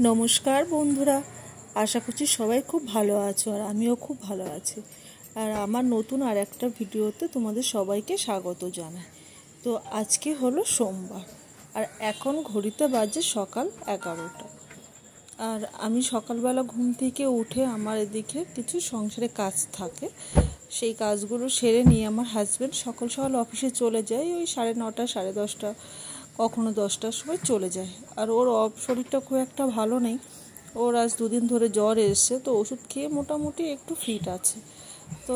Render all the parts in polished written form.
নমস্কার বন্ধুরা, আশা করছি সবাই খুব ভালো আছো আর আমিও খুব ভালো আছি। আর আমার নতুন আর একটা ভিডিওতে তোমাদের সবাইকে স্বাগত জানাই। তো আজকে হলো সোমবার আর এখন ঘড়িতে বাজে সকাল 11টা। আর আমি সকালবেলা ঘুম থেকে উঠে আমার এদিকে কিছু সংসারে কাজ থাকে, সেই কাজগুলো সেরে নিয়ে আমার হাজব্যান্ড সকাল সকাল অফিসে চলে যায়। ওই 9:30 10:30 কখনো 10টার সময় চলে যায়। আর ওর শরীরটা খুব একটা ভালো নেই, ওর আজ 2 দিন ধরে জ্বর এসছে, তো ওষুধ খেয়ে মোটামুটি একটু ফিট আছে। তো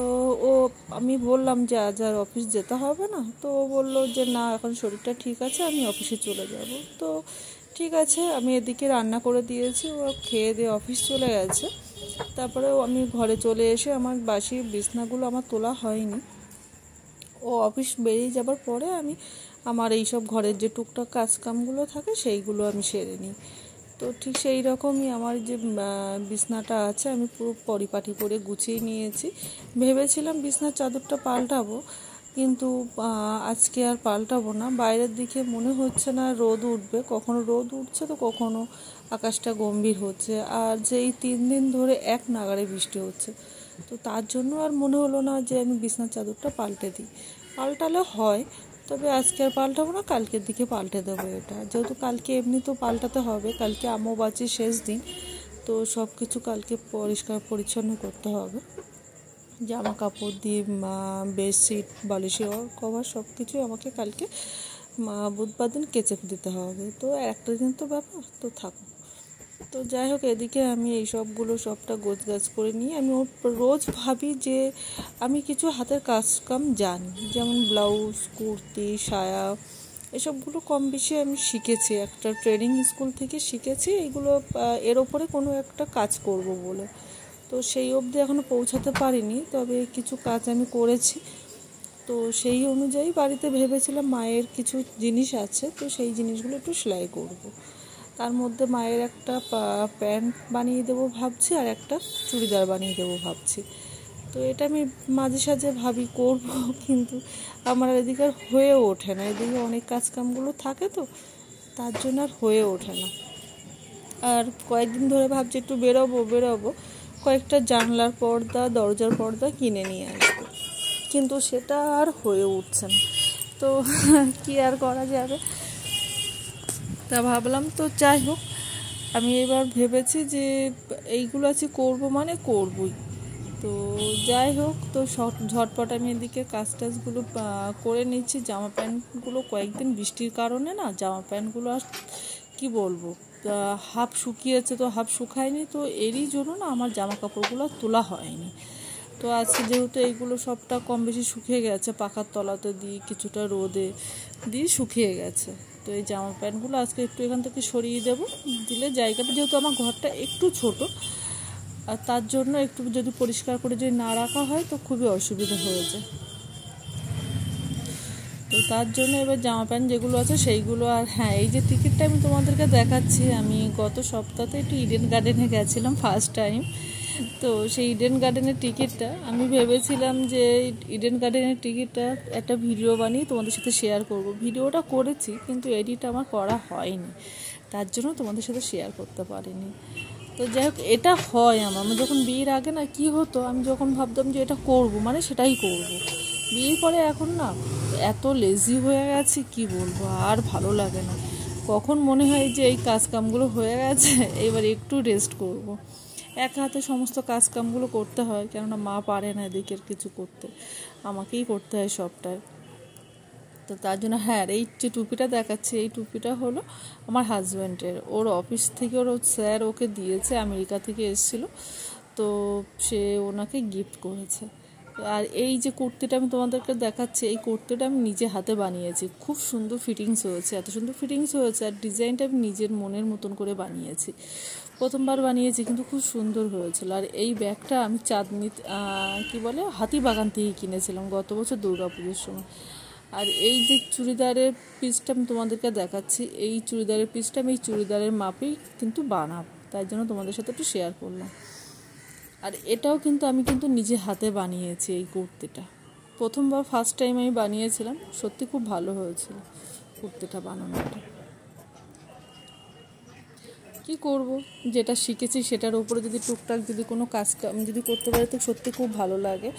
আমি বললাম যে আজ আর অফিস যেতে হবে না, তো ও বললো যে না, এখন শরীরটা ঠিক আছে, আমি অফিসে চলে যাব। তো ঠিক আছে, আমি এদিকে রান্না করে দিয়েছি, ও খেয়ে দিয়ে অফিস চলে গেছে। তারপরেও আমি ঘরে চলে এসে আমার বাসি বিছনাগুলো আমার তোলা হয়নি। ও অফিস বেরিয়ে যাবার পরে আমি আমার এইসব ঘরের যে টুকটাক কাজকামগুলো থাকে সেইগুলো আমি সেরে নিই। তো ঠিক সেই রকমই আমার যে বিছনাটা আছে আমি পুরো পরিপাটি করে গুছিয়ে নিয়েছি। ভেবেছিলাম বিছনার চাদরটা পাল্টাবো, কিন্তু আজকে আর পাল্টাবো না। বাইরের দিকে মনে হচ্ছে না রোদ উঠবে, কখনো রোদ উঠছে তো কখনো আকাশটা গম্ভীর হচ্ছে। আর যে এই 3 দিন ধরে এক নাগাড়ে বৃষ্টি হচ্ছে, তো তার জন্য আর মনে হলো না যে আমি বিছনার চাদরটা পাল্টে দিই। পাল্টালে হয়, তবে আজকে আর পাল্টাবো না, কালকের দিকে পাল্টে দেবো এটা। যেহেতু কালকে এমনি তো পাল্টাতে হবে, কালকে অমাবস্যার শেষ দিন, তো সব কিছু কালকে পরিষ্কার পরিচ্ছন্ন করতে হবে। জামা কাপড় দিয়ে বেডশিট, বালিশের কভার সব কিছুই আমাকে কালকে বুধবার দিন কেচে দিতে হবে। তো একটা দিন তো ব্যাপার, তো থাকুক। তো যাই হোক, এদিকে আমি এই সবগুলো সবটা গোছগাছ করে নিয়ে আমি রোজ ভাবি যে আমি কিছু হাতের কাজকাম জানি, যেমন ব্লাউজ, কুর্তি, সায়া, এসবগুলো কম বেশি আমি শিখেছি, একটা ট্রেনিং স্কুল থেকে শিখেছি এইগুলো। এর ওপরে কোনো একটা কাজ করব বলে, তো সেই অবধি এখনও পৌঁছাতে পারিনি, তবে কিছু কাজ আমি করেছি। তো সেই অনুযায়ী বাড়িতে ভেবেছিলাম মায়ের কিছু জিনিস আছে, তো সেই জিনিসগুলো একটু সেলাই করব। তার মধ্যে মায়ের একটা প্যান্ট বানিয়ে দেবো ভাবছি, আর একটা চুড়িদার বানিয়ে দেবো ভাবছি। তো এটা আমি মাঝে সাঝে ভাবি করব, কিন্তু আমার এদিকে আর হয়ে ওঠে না। এদিকে অনেক কাজকামগুলো থাকে, তো তার জন্য আর হয়ে ওঠে না। আর কয়েকদিন ধরে ভাবছি একটু বেরোবো, কয়েকটা জানলার পর্দা, দরজার পর্দা কিনে নিয়ে আসবো, কিন্তু সেটা আর হয়ে উঠছে না। তো কি আর করা যাবে, তা ভাবলাম তো যাই হোক, আমি এবার ভেবেছি যে এইগুলো আছে করবো, মানে করবই। তো যাই হোক, তো ঝটপট আমি এদিকে কাজ টাজগুলো করে নিচ্ছি। জামা প্যান্টগুলো কয়েকদিন বৃষ্টির কারণে না, জামা প্যান্টগুলো আর কি বলবো, হাফ শুকিয়েছে তো হাফ শুকায়নি, তো এরই জন্য না আমার জামা কাপড়গুলো তোলা হয়নি। তো আজকে যেহেতু এইগুলো সবটা কম বেশি শুকিয়ে গেছে, পাখার তলাতে দিয়ে কিছুটা রোদে দিয়ে শুকিয়ে গেছে, তো এই জামা প্যান্টগুলো আজকে একটু এখান থেকে সরিয়ে দেবো। দিলে জায়গাটা, যেহেতু আমার ঘরটা একটু ছোট, আর তার জন্য একটু যদি পরিষ্কার করে যদি না রাখা হয় তো খুবই অসুবিধা হয়ে যায়। তো তার জন্য এবার জামা প্যান্ট যেগুলো আছে সেইগুলো। আর হ্যাঁ, এই যে টিকিটটা আমি তোমাদেরকে দেখাচ্ছি, আমি গত সপ্তাহে একটু ইডেন গার্ডেনে গেছিলাম ফার্স্ট টাইম। তো সেই ইডেন গার্ডেনের টিকিটটা আমি ভেবেছিলাম যে ইডেন গার্ডেনের টিকিটটা একটা ভিডিও বানিয়ে তোমাদের সাথে শেয়ার করব। ভিডিওটা করেছি, কিন্তু এডিট আমার করা হয়নি, তার জন্য তোমাদের সাথে শেয়ার করতে পারিনি। তো যাই হোক, এটা হয় আমার যখন বিয়ের আগে না কি হতো, আমি যখন ভাবতাম যে এটা করব, মানে সেটাই করব। বিয়ের পরে এখন না এত লেজি হয়ে গেছি, কি বলবো, আর ভালো লাগে না। কখন মনে হয় যে এই কাজকামগুলো হয়ে গেছে, এবার একটু রেস্ট করব। এক হাতে সমস্ত কাজকামগুলো করতে হয়, কেননা মা পারে না এদিকের কিছু করতে, আমাকেই করতে হয় সবটাই। তো তার জন্য হ্যাঁ, এই যে টুপিটা দেখাচ্ছি, এই টুপিটা হলো আমার হাজব্যান্ডের, ওর অফিস থেকে ওর স্যার ওকে দিয়েছে, আমেরিকা থেকে এসেছিলো, তো সে ওনাকে গিফট করেছে। আর এই যে কুর্তিটা আমি তোমাদেরকে দেখাচ্ছি, এই কুর্তিটা আমি নিজে হাতে বানিয়েছি, খুব সুন্দর ফিটিংস হয়েছে, এত সুন্দর ফিটিংস হয়েছে, আর ডিজাইনটা আমি নিজের মনের মতন করে বানিয়েছি। প্রথমবার বানিয়েছি, কিন্তু খুব সুন্দর হয়েছিল। আর এই ব্যাগটা আমি চাঁদনি কি বলে হাতিবাগান থেকে কিনেছিলাম গত বছর দুর্গাপুজোর সময়। আর এই যে চুড়িদারের পিসটা আমি তোমাদেরকে দেখাচ্ছি, এই চুড়িদারের পিসটা আমি এই চুড়িদারের মাপেই কিন্তু বানাবো, তাই জন্য তোমাদের সাথে একটু শেয়ার করলাম। আর এটাও কিন্তু আমি নিজে হাতে বানিয়েছি, এই কুর্তিটা প্রথমবার ফার্স্ট টাইম আমি বানিয়েছিলাম, সত্যি খুব ভালো হয়েছিল কুর্তিটা বানানোটা। কি করব, যেটা শিখেছি সেটার উপরে যদি টুকটাক যদি কোনো কাজ যদি করতে পারি তো সত্যি খুব ভালো লাগে।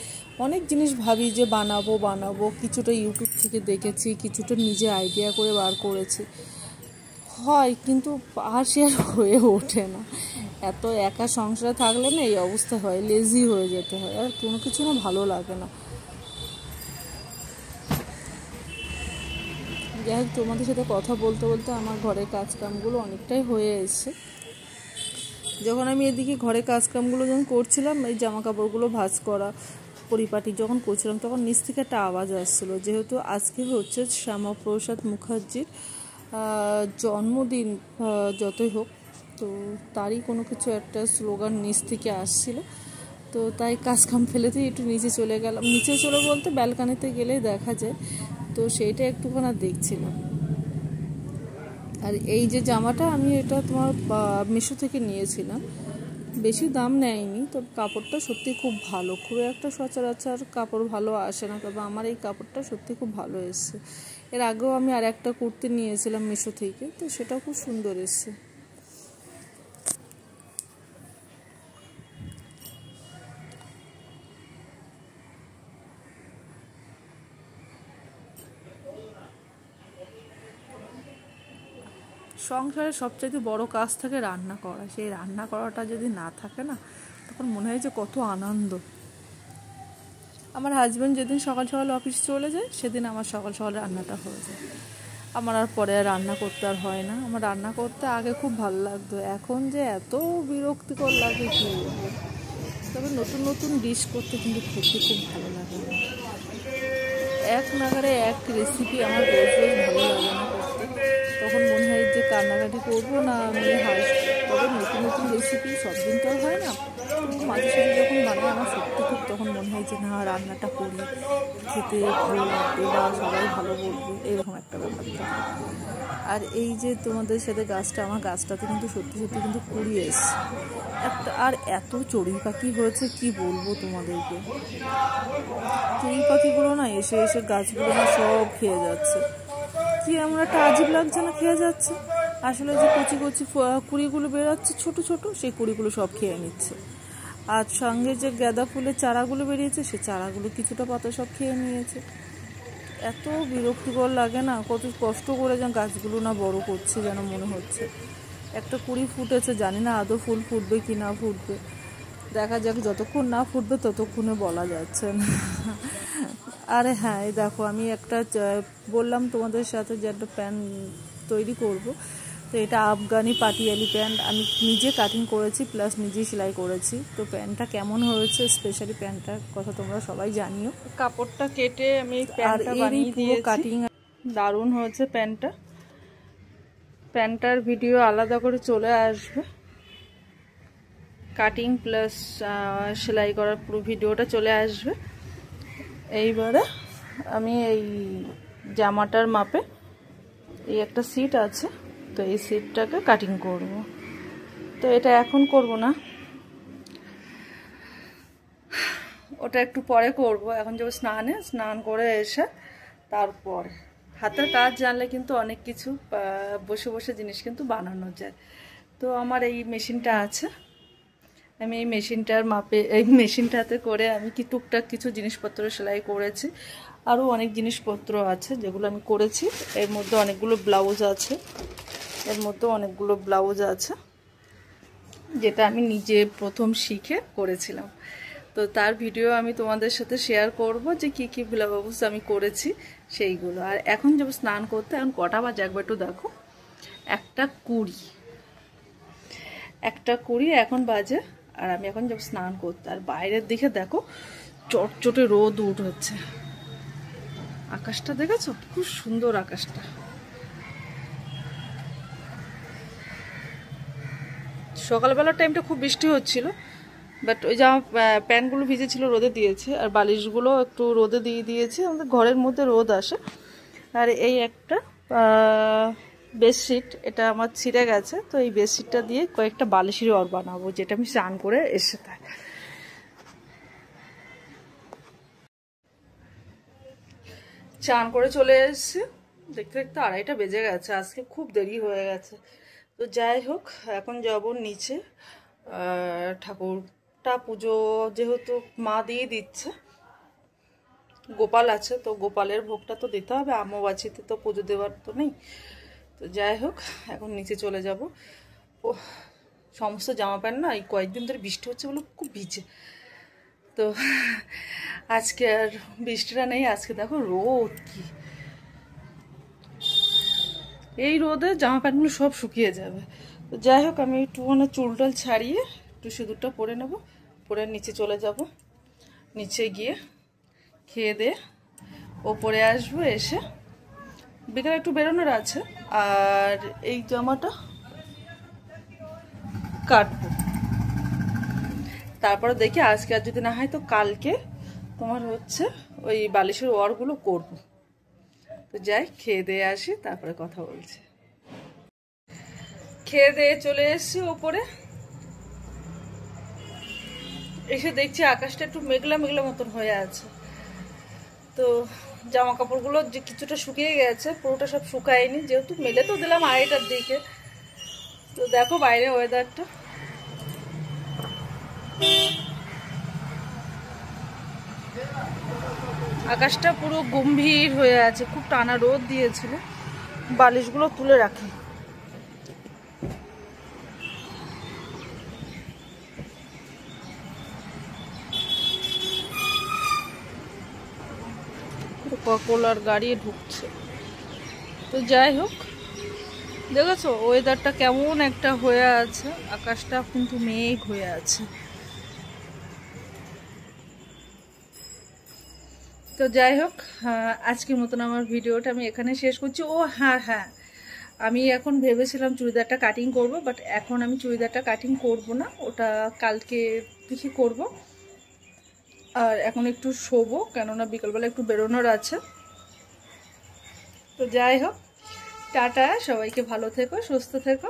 অনেক জিনিস ভাবি যে বানাবো, কিছুটা ইউটিউব থেকে দেখেছি, কিছুটা নিজে আইডিয়া করে বার করেছি, হয় কিন্তু আর সে আর হয়ে ওঠে না। এত একা সংসারে থাকলে না এই অবস্থা হয়, লেজি হয়ে যেতে হয়, আর কোনো কিছু না ভালো লাগে না। যাই হোক, তোমাদের সাথে কথা বলতে বলতে আমার ঘরের কাজকামগুলো অনেকটাই হয়ে এসছে। যখন আমি এদিকে ঘরের কাজকামগুলো যখন করছিলাম, এই জামা কাপড়গুলো ভাঁজ করা পরিপাটি যখন করছিলাম, তখন নিচ থেকে একটা আওয়াজ আসছিলো। যেহেতু আজকে হচ্ছে শ্যামাপ্রসাদ মুখার্জির জন্মদিন, যতই হোক, তো তারই কোনো কিছু একটা স্লোগান নিচ থেকে আসছিল। তো তাই কাজকাম ফেলেতেই একটু নিচে চলে গেলাম। নিচে চলে বলতে ব্যালকানিতে গেলেই দেখা যায়, তো সেইটা একটুখানি দেখছিলাম। আর এই যে জামাটা আমি এটা তোমার মিশো থেকে নিয়েছিলাম, বেশি দাম নেয়নি, তবে কাপড়টা সত্যি খুব ভালো। খুব একটা সচরাচর কাপড় ভালো আসে না, তবে আমার এই কাপড়টা সত্যি খুব ভালো এসছে। এর আগেও আমি আর একটা কুর্তি নিয়েছিলাম মিশো থেকে, তো সেটাও খুব সুন্দর এসছে। সংসারের সবচাইতে বড় কাজ থাকে রান্না করা। সেই রান্না করাটা যদি না থাকে না, তখন মনে হয় যে কত আনন্দ। আমার হাজব্যান্ড যেদিন সকাল সকাল অফিস চলে যায়, সেদিন আমার সকাল সকাল রান্নাটা হয়ে যায়। আমার আর পরে আর রান্না করতে আর হয় না। আমার রান্না করতে আগে খুব ভালো লাগতো, এখন যে এত বিরক্তিকর লাগে কী বলবো। তবে নতুন নতুন ডিশ করতে কিন্তু সত্যি খুব ভালো লাগে। এক নাগারে এক রেসিপি আমার রোজ রোজ ভালো লাগে না করতে। তখন মনে হয় যে কান্নাকাটি করবো না আমি হাসবো। তবে নতুন নতুন রেসিপি সব দিন তো আর হয় না, তো মাঝে সাঝে যখন বানাই আমার সত্যি খুব তখন মনে হয় যে না রান্নাটা করি, খেতে ভালো লাগবে বা সবাই ভালো বলবে, এরকম একটা ব্যাপার থাকে। আর এই যে তোমাদের সাথে গাছটা, আমার গাছটাতে কিন্তু সত্যি সত্যি কিন্তু কুড়ি এসছে একটা। আর এত চড়ুই পাখি হয়েছে কি বলবো তোমাদেরকে। চড়ুই পাখিগুলো না এসে এসে গাছগুলো না সব খেয়ে যাচ্ছে। কি এমন একটা আজীব লাগছে না, খেয়ে যাচ্ছে। আসলে যে কচি কচি কুড়িগুলো বেরোচ্ছে ছোট ছোট, সেই কুড়িগুলো সব খেয়ে নিচ্ছে। আর সঙ্গে যে গাঁদা ফুলের চারাগুলো বেরিয়েছে, সেই চারাগুলো কিছুটা পাতা সব খেয়ে নিয়েছে। এত বিরক্তিকর লাগে না, কত কষ্ট করে যেন গাছগুলো না বড় করছে যেন মনে হচ্ছে। একটা কুড়ি ফুটেছে, জানি না আদৌ ফুল ফুটবে কি না ফুটবে, দেখা যাক। যতক্ষণ না ফুটবে ততক্ষণে বলা যাচ্ছে না। আরে হ্যাঁ, এই দেখো আমি একটা বললাম তোমাদের সাথে যে একটা প্যান্ট তৈরি করব। তো এটা আফগানি পাটিয়ালি প্যান্ট আমি নিজে কাটিং করেছি, প্লাস নিজেই সেলাই করেছি। তো প্যান্টটা কেমন হয়েছে, স্পেশালি প্যান্টটার কথা তোমরা সবাই জানিও। কাপড়টা কেটে আমি প্যান্টটা বানিয়ে দিয়েছি, কাটিং দারুণ হয়েছে প্যান্টটা। প্যান্টটার ভিডিও আলাদা করে চলে আসবে, কাটিং প্লাস সেলাই করার পুরো ভিডিওটা চলে আসবে। এইবারে আমি এই জামাটার মাপে এই একটা সিট আছে, তো এই সিটটাকে কাটিং করব। তো এটা এখন করব না, ওটা একটু পরে করব। এখন যাবো স্নান করে এসে তারপর। হাতের কাজ জানলে কিন্তু অনেক কিছু বসে বসে জিনিস কিন্তু বানানো যায়। তো আমার এই মেশিনটা আছে, আমি এই মেশিনটার মাপে এই মেশিনটাতে করে আমি কি টুকটাক কিছু জিনিসপত্র সেলাই করেছি। আরও অনেক জিনিসপত্র আছে যেগুলো আমি করেছি। এর মধ্যে অনেকগুলো ব্লাউজ আছে, যেটা আমি নিজে প্রথম শিখে করেছিলাম। তো তার ভিডিও আমি তোমাদের সাথে শেয়ার করব যে কি কি ব্লাউজ আমি করেছি সেইগুলো। আর এখন যাব স্নান করতে। এখন কটা বাজে একবার একটু দেখো, 1:20 এখন বাজে। আর আমি এখন যাব স্নান করতে। আর বাইরের দিকে দেখো চটচটে রোদ উঠছে, আকাশটা দেখেছো খুব সুন্দর আকাশটা। সকালবেলার টাইমটা খুব বৃষ্টি হচ্ছিল, বাট ওই জামা প্যান্টগুলো ভিজেছিল রোদে দিয়েছে, আর বালিশগুলো একটু রোদে দিয়ে দিয়েছে। আমাদের ঘরের মধ্যে রোদ আসে। আর এই একটা বেডশিট, এটা আমার ছিঁড়ে গেছে, তো এই বেডশিটটা দিয়ে কয়েকটা বালিশের ওর বানাবো, যেটা আমি স্নান করে এসে থাক। চান করে চলে এসেছি, দেখতে দেখতে 2:30 বেজে গেছে। আজকে খুব দেরি হয়ে গেছে। তো তো যাই হোক, এখন যাব নিচে। ঠাকুরটা পুজো যেহেতু মা দিয়ে দিচ্ছে, গোপাল আছে তো গোপালের ভোগটা তো দিতে হবে, অমাবাস্যাতে তো পুজো দেওয়ার তো নেই। তো যাই হোক, এখন নিচে চলে যাব। ও সমস্ত জামা প্যান্ট না এই কয়েকদিন ধরে বৃষ্টি হচ্ছে বলে খুব ভিজে। তো আজকে আর বৃষ্টিটা নেই, আজকে দেখো রোদ কি, এই রোদে জামা প্যান্টগুলো সব শুকিয়ে যাবে। তো যাই হোক, আমি একটু চুল টুল ছাড়িয়ে একটু সিঁদুরটা পরে নেব, পরে নিচে চলে যাব। নিচে গিয়ে খেয়ে দিয়ে ওপরে আসবো, এসে বিকেলে একটু বেরোনোর আছে, আর এই জামাটা কাটবো। তারপরে দেখি আজকে আর যদি না হয় তো কালকে তোমার ওই বালিশের ওয়ারগুলো করবো। তো যাই, খেয়ে দিয়ে আসি, তারপরে কথা বলছি। খেয়ে দিয়ে চলে এসেছি ওপরে, এসে দেখছি আকাশটা একটু মেঘলা মেঘলা মতন হয়ে আছে। তো জামা কাপড়গুলো যে কিছুটা শুকিয়ে গেছে, পুরোটা সব শুকায়নি, যেহেতু মেলে তো দিলাম 2:30টার দিকে। তো দেখো বাইরে ওয়েদারটা, আকাশটা পুরো গম্ভীর হয়ে আছে, খুব টানা রোদ দিয়েছিল। বালিশগুলো তুলে রাখি। কোকাকোলার গাড়ি ঢুকছে। তো যাই হোক, দেখেছো ওয়েদারটা কেমন একটা হয়ে আছে, আকাশটা কিন্তু মেঘ হয়ে আছে। তো যাই হোক, আজকের মতন আমার ভিডিওটা আমি এখানে শেষ করছি। ও হ্যাঁ, আমি এখন ভেবেছিলাম চুড়িদারটা কাটিং করব, বাট এখন আমি চুড়িদারটা কাটিং করব না, ওটা কালকে দেখি করব। আর এখন একটু শোবো, কেননা বিকালবেলা একটু বেরোনোর আছে। তো যাই হোক, টাটা, সবাইকে ভালো থেকো, সুস্থ থেকো।